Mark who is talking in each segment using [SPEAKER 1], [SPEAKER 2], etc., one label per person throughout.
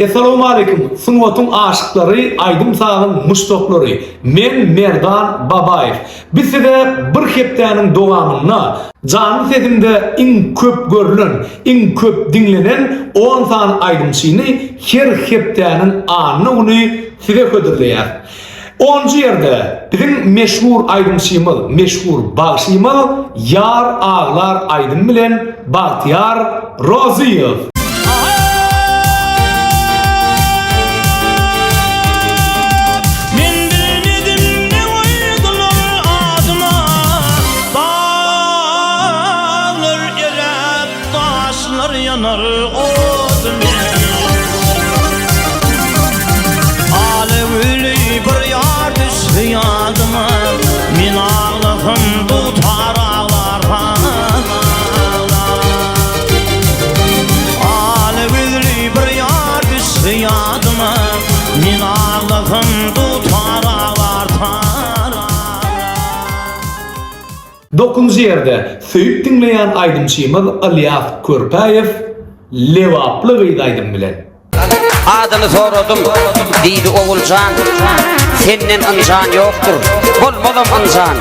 [SPEAKER 1] Assalamu alaikum. Sunwatun aşıkları, aydım sağın muştokları. Men Merdan Babayev. Biz size bir heptäniň dowamyna canly sesimde iň köp görülen, iň köp dinlenen 10 san aydymçyny her heptäniň anyny size hödürleýär. 10-njy ýerde bizim meşhur aydymçymyz, meşhur bagşymyz Yar Ağlar Aydym bilen Bahtiyar Roziyev.
[SPEAKER 2] Yanar odun Alevli bir yar düştü yadıma Min ağlığım tutar ağlardan Alevli bir yar düştü yadıma Min ağlığım tutar ağlardan
[SPEAKER 1] 9-njy ýerde söýüp dinleýän aydymçymyz Ilyas Körpäýew lewaply gıýdaydym bilen.
[SPEAKER 3] Adyny soradym, diýdi Owuljan. Senden anjan ýokdur, bolmadym anjan.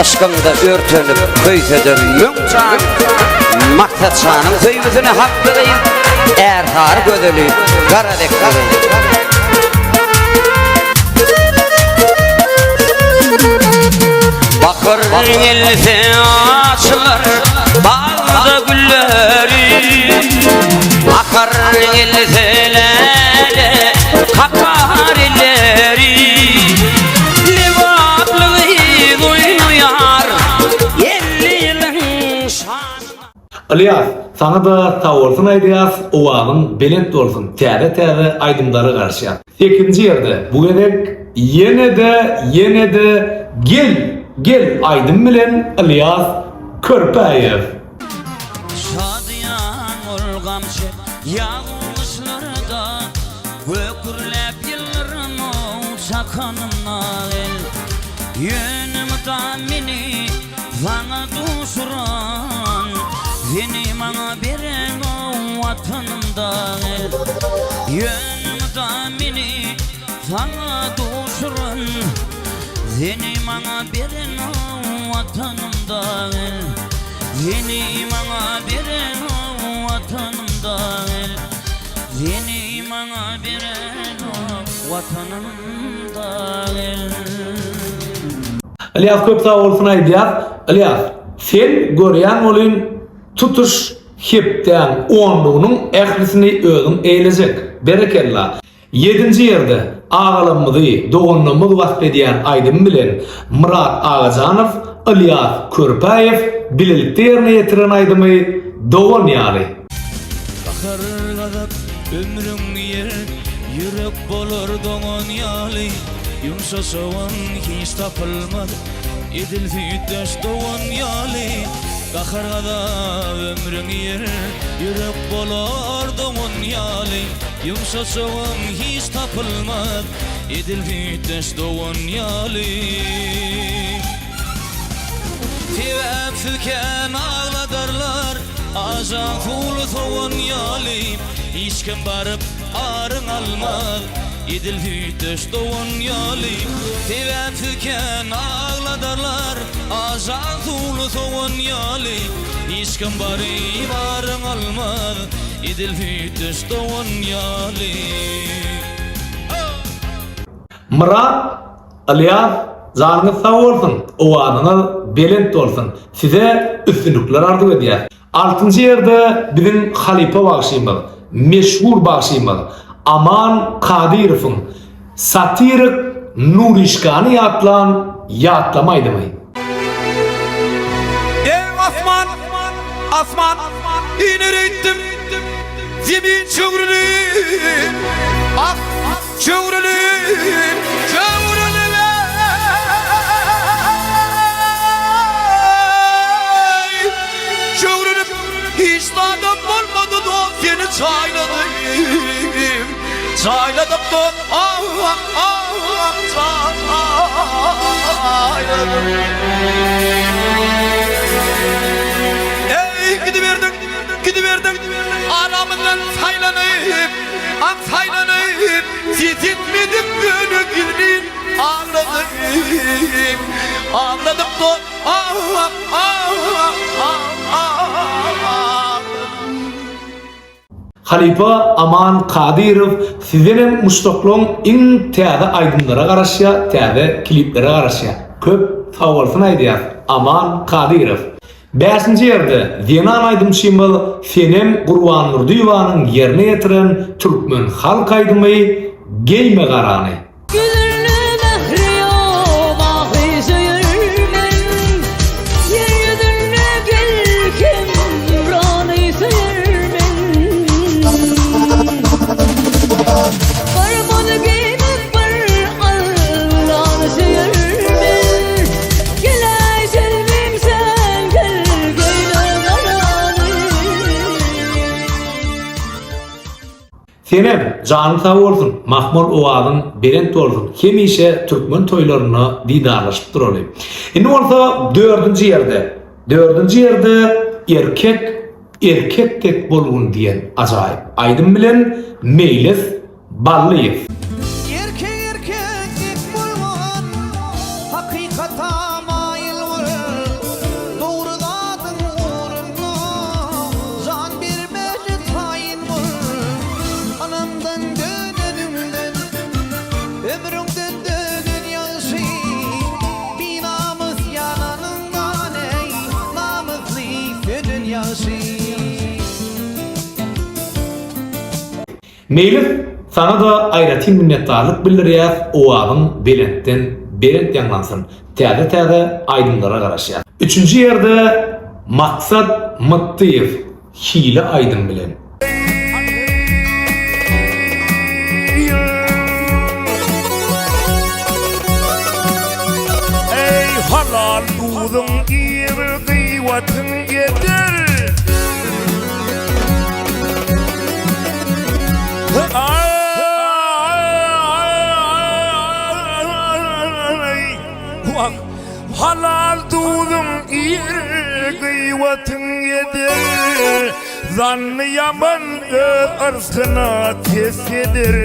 [SPEAKER 3] Aşkymda örtünüp köýseden müňjan. Maksatçanyň söýgüsine hakly gyýyp, ertar gödeli garadek Bakır else açılır bağda gülleri Akar elselere kakar elleri Livatlı duyuyar 50 yılın şanına
[SPEAKER 1] Ilyas, sana da sağ olsun aýdýas, owağın belent bolsun, täze aydymdary garşýar. 8-nji ýerde bu gedek ýene de gel aydym bilen Ilyas Körpäýew.
[SPEAKER 2] Şadiyan olgamçı yağmışlarda Ökürlep yıllarım o çakanımla Yönümden beni bana duşuran Beni bana veren o vatanımda Yönümden beni bana duşuran Beni bana veren o vatanımda Beni bana veren o vatanımda Beni bana veren o vatanımda
[SPEAKER 1] Ilyas köp sağ olsun aýdýar. Ilyas, sen görýän bolyn tutuş hepden onluğunun ählisini özün eýlejek. Berekella. 7-nji ýerde ağalymyzy, doganlymyzy wasp edýän aydym bilen Murat Ağajanow, Ilyas Körpäýew bileliklerini ýetiren aydymy doganýary.
[SPEAKER 2] Bakar gadap ömrüm yer, yürek bolur doganýaly Yumşaşawan hiç tapylmady, edil füýdeş doganýaly Bakar gadap ömrüm yer, yürek bolur doganýaly Yumşaşawan hiç tapylmady, edil füýdeş doganýaly Tevep füken ağladarlar Ajan fulu soğun yalim Hiç kim barıp arın almaz Edil hüyteş doğun yalim Tevep füken ağladarlar Ajan fulu soğun yalim Hiç kim barıp arın almaz Edil hüyteş doğun yalim
[SPEAKER 1] Murat, Ilyas, zanyňyz sag bolsun, owaňyňyz belent bolsun. Size üstünlükler ardy edýär. 6-njy ýerde bizim halipa bagşymyz, meşhur bagşymyz Aman Kadirowyň satirik Nurişkany ýatlamaýdymy?
[SPEAKER 4] Ey asman, iner etdim zemin çöwrüni, çöwrüni, hiç adam olmadı da seni çayladım da çayladım. Ey gidiverdin anamından saylanıp Aksaylanayım Sizitmedim gönü gülün Ağladım Ağladım da
[SPEAKER 1] Halipa Aman Kadirov sizenin muştokluğun in täze aydınlara garaşya, täze kliplere garaşya. Köp sağ olsun aydiyaz. Aman Kadirov. 5-nji ýerde Zenan Aydymşymyl senem Gurban Nurdiýowanyň ýerine ýetiren türkmen halk aýdymy Geyme garany. Senem janyň sag bolsun, Mahmud owazyň berent bolsun. Hemişe türkmen toýlaryna didarlaşyp durýar. Indi bolsa 4-nji ýerde erkek tek bolgun diýen ajaýyp aýdym bilen Meylis Ballyýew.
[SPEAKER 4] Erkek bolman hakykata maýyl bolar dogry zatyň uğruna jan bermeli taýyn bolar anamdan dönenimden ömrümden dönen ýaşy binamız yananyndan ey namysly dönen ýaşy.
[SPEAKER 1] Meylis sana da aýratyn minnetdarlyk bildirýär owagyň berent ýanglansyn. Täze aýdymlara garaşýar. 3-nji ýerde Maksat Mykdyýew hile aýdym bilen.
[SPEAKER 5] Ey halal dudum ýeri gıýwatyň ýeder. Halal dudum ýeri gıýwatyň ýeder. Zanny yaman arsyna teseder.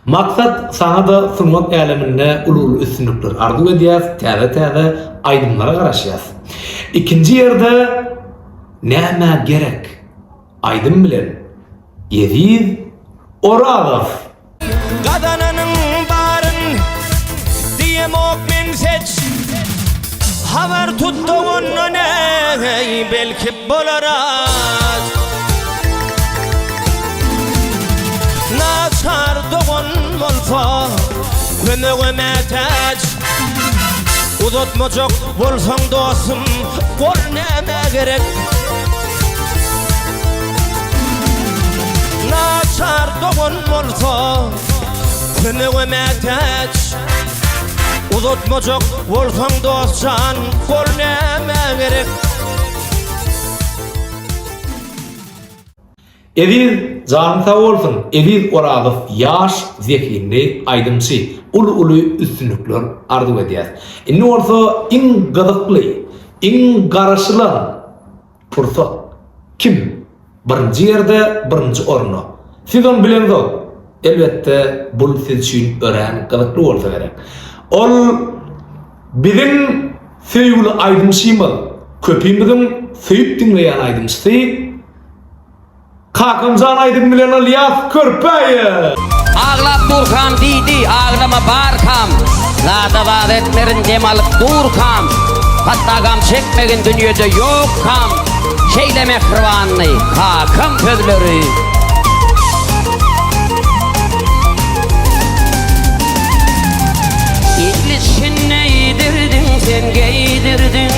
[SPEAKER 1] Maksat sana da sunmat eleminde ulul üstünlükler arzu ediyaz, täze aydımlara garaşyaz. 2-nji ýerde näme gerek? Aydym bilen Yediz Oradow.
[SPEAKER 2] Gadananyň baryn diýemok men seç habar tutduğundan ey belki bolarat naçar doğun bolsa kömegime täç uzatmajak bolsaň dostum bol näme gerek naçar doğun bolsa kömegime täç uzatmajak bolsaň dostcan bol näme gerek.
[SPEAKER 1] Ediz janyň sag bolsun. Ediz Oradow ýaş, zekili, aýdymçy, ulu üstünlükler arzu edýär. Indi bolsa iň gyzykly, iň garaşylan fursat kim? Birinji ýerde birinji orna. Siz onu bilensiz. Elbette bul siz üçin ören gyzykly bolsa gerek. Ol bizim söýgüli aýdymçymyz, köpüýümizin söýüp dinleýän aýdymçysy Kakımcan aydın bilen Alyas Körpäýe.
[SPEAKER 3] Ağlap durkam didi, ağlama barkam. Zada vaat etmerin dem alıp durkam. Pattagam çekmegin dünyede yok kam. Şeyle mehribanly, kakam sözleri. İlişin neydirdin, sen geydirdin.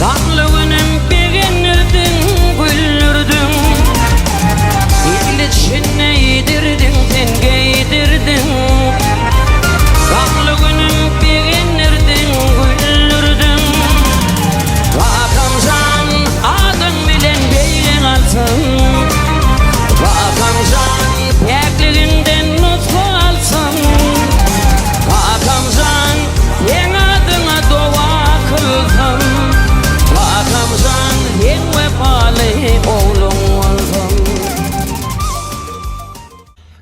[SPEAKER 3] Gamlığının beğenirdin, güldürdün. İlişin neydirdin, sen geydirdin. Gamlığının beğenirdin, güldürdün. Vakamsan adın bilen beyle kalsın.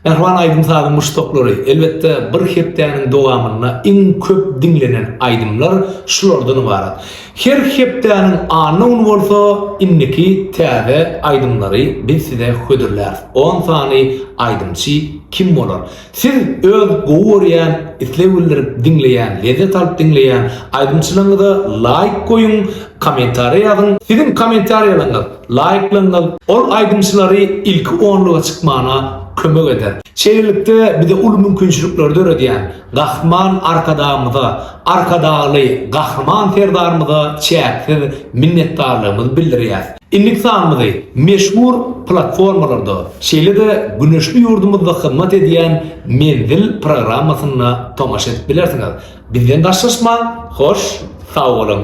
[SPEAKER 1] Merhaba Aydın Sağ'ın muştoklary. Elbette bir hepdäniň dowamyna iň köp dinlenen aydymlar şulardan ibarat. Her hepdäniň anyny bolsa, inniki täze aydymlary biz size hödürler. 10 sany aydymçy kim bolar? Siz öz goýurýan, isleýärler dinleýän, lezzet alyp dinleýän aydymçylaryňyza like koyun, komentary ýazyn. Sizin komentariýalaryňyz, like'laryňyz ol aydymçylary ilki 10'luga çykmana kömek eder. Şeýlelikde bize ul mümkinçilikler öredýän gahman arkadaly gahman serdarymyza çäksiz minnetdarlygymyzy bildirýär. Inlik sanymyzy meşhur platformalarda, şeýle-de güneşli ýurdumyzda hyzmat edýän Menzil programasyna tomaşa edip bilersiňiz. Bizden daşlaşma, hoş, sag bolun.